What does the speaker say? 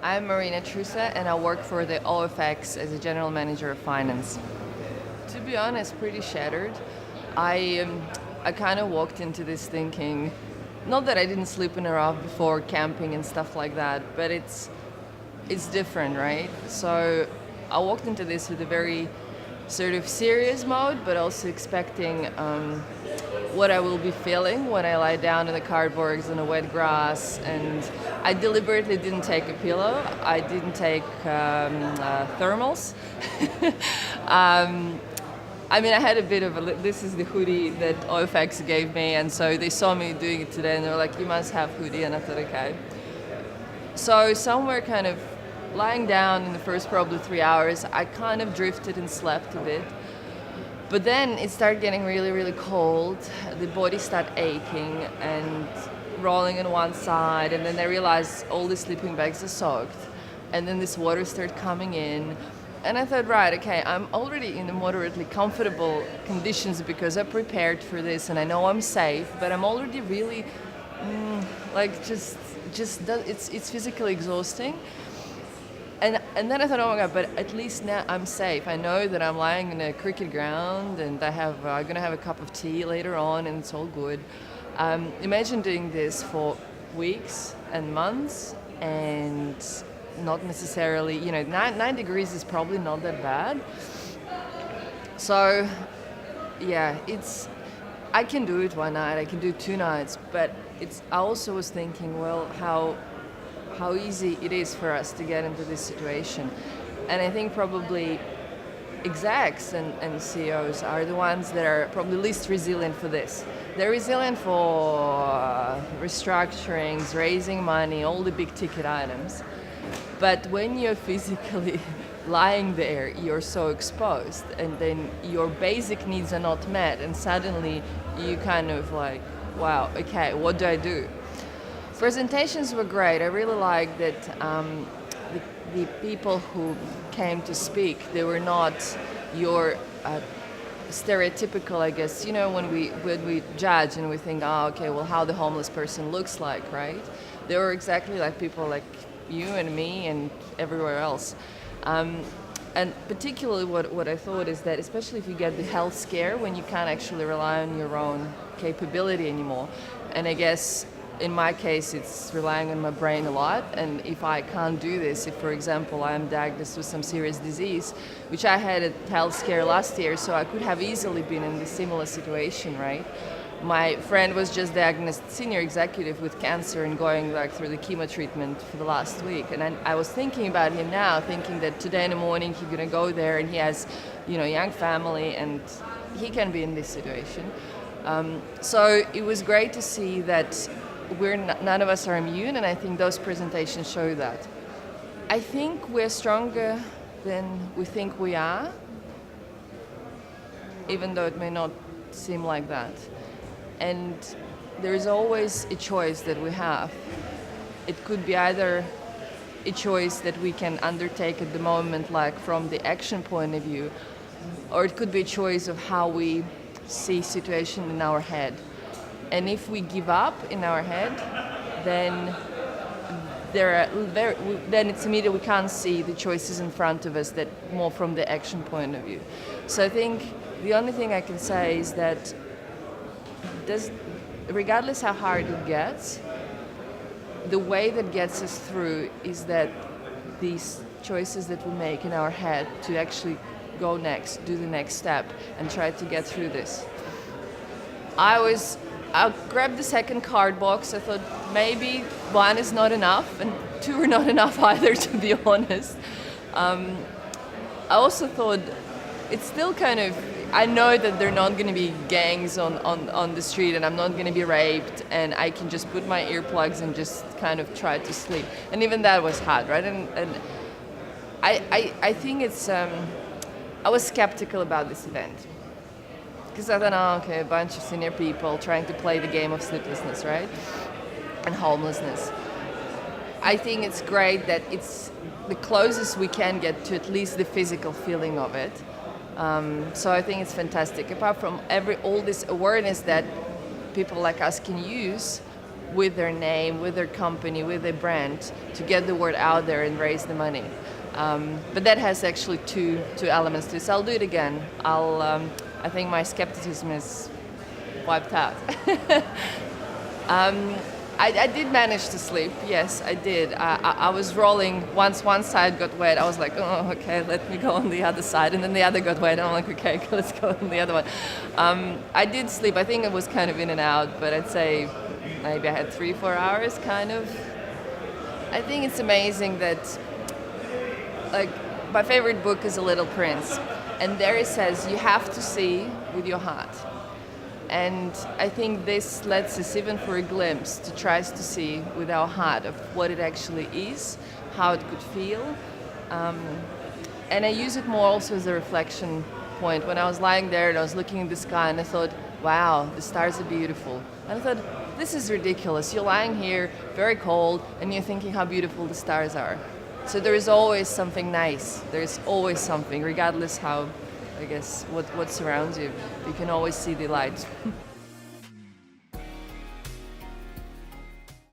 I'm Marina Trusa and I work for the OFX as a general manager of finance. To be honest, pretty shattered. I I kind of walked into this thinking, not that I didn't sleep in a rough before camping and stuff like that, but it's different, right? So I walked into this with a very sort of serious mode, but also expecting what I will be feeling when I lie down in the cardboards on the wet grass. And I deliberately didn't take a pillow. I didn't take thermals. I mean, I had a bit of this is the hoodie that OFX gave me, and so they saw me doing it today, and they were like, you must have hoodie, and I thought, okay. So somewhere kind of lying down in the first probably 3 hours, I kind of drifted and slept a bit. But then it started getting really, really cold. The body started aching and rolling on one side. And then I realized all the sleeping bags are soaked. And then this water started coming in. And I thought, right, okay, I'm already in the moderately comfortable conditions because I prepared for this and I know I'm safe. But I'm already really, it's physically exhausting. And then I thought, oh my God, but at least now I'm safe. I know that I'm lying in a cricket ground and I'm going to have a cup of tea later on and it's all good. Imagine doing this for weeks and months and not necessarily, 9 degrees is probably not that bad. So, yeah, I can do it one night, I can do it 2 nights, but I also was thinking, well, how easy it is for us to get into this situation. And I think probably execs and CEOs are the ones that are probably least resilient for this. They're resilient for restructurings, raising money, all the big ticket items. But when you're physically lying there, you're so exposed, and then your basic needs are not met, and suddenly you kind of like, wow, okay, what do I do? Presentations were great. I really liked that the people who came to speak, they were not your stereotypical, I guess, when we judge and we think, oh, okay, well, how the homeless person looks like, right? They were exactly like people like you and me and everywhere else. And particularly what I thought is that, especially if you get the health scare, when you can't actually rely on your own capability anymore, and I guess in my case, it's relying on my brain a lot, and if I can't do this, if, for example, I am diagnosed with some serious disease, which I had a health scare last year, so I could have easily been in this similar situation, right? My friend was just diagnosed senior executive with cancer and going through the chemo treatment for the last week, and I was thinking about him now, thinking that today in the morning he's going to go there, and he has, a young family, and he can be in this situation. So it was great to see that none of us are immune, and I think those presentations show that. I think we're stronger than we think we are, even though it may not seem like that. And there is always a choice that we have. It could be either a choice that we can undertake at the moment, like from the action point of view, or it could be a choice of how we see situation in our head. And if we give up in our head, then then it's immediate. We can't see the choices in front of us that more from the action point of view. So I think the only thing I can say is that regardless how hard it gets, the way that gets us through is that these choices that we make in our head to actually go next, do the next step, and try to get through this. I grabbed the second card box. I thought maybe 1 is not enough, and 2 are not enough either, to be honest. I also thought it's still kind of, I know that there are not going to be gangs on the street, and I'm not going to be raped, and I can just put my earplugs and just kind of try to sleep. And even that was hard, right? And I think I was skeptical about this event. Because I thought, oh, okay, a bunch of senior people trying to play the game of sleeplessness, right? And homelessness. I think it's great that it's the closest we can get to at least the physical feeling of it. So I think it's fantastic. Apart from all this awareness that people like us can use, with their name, with their company, with their brand, to get the word out there and raise the money. But that has actually two elements to it. So I'll do it again. I think my skepticism is wiped out. I did manage to sleep. Yes, I did. I was rolling. Once one side got wet, I was like, oh, okay, let me go on the other side. And then the other got wet, and I'm like, okay, let's go on the other one. I did sleep. I think it was kind of in and out, but I'd say maybe I had 3-4 hours, kind of. I think it's amazing that, like, my favorite book is A Little Prince, and there it says you have to see with your heart. And I think this lets us, even for a glimpse, to try to see with our heart of what it actually is, how it could feel. And I use it more also as a reflection point. When I was lying there and I was looking in the sky and I thought, wow, the stars are beautiful. And I thought, this is ridiculous. You're lying here, very cold, and you're thinking how beautiful the stars are. So there is always something nice. There's always something, regardless how, I guess, what surrounds you. You can always see the light.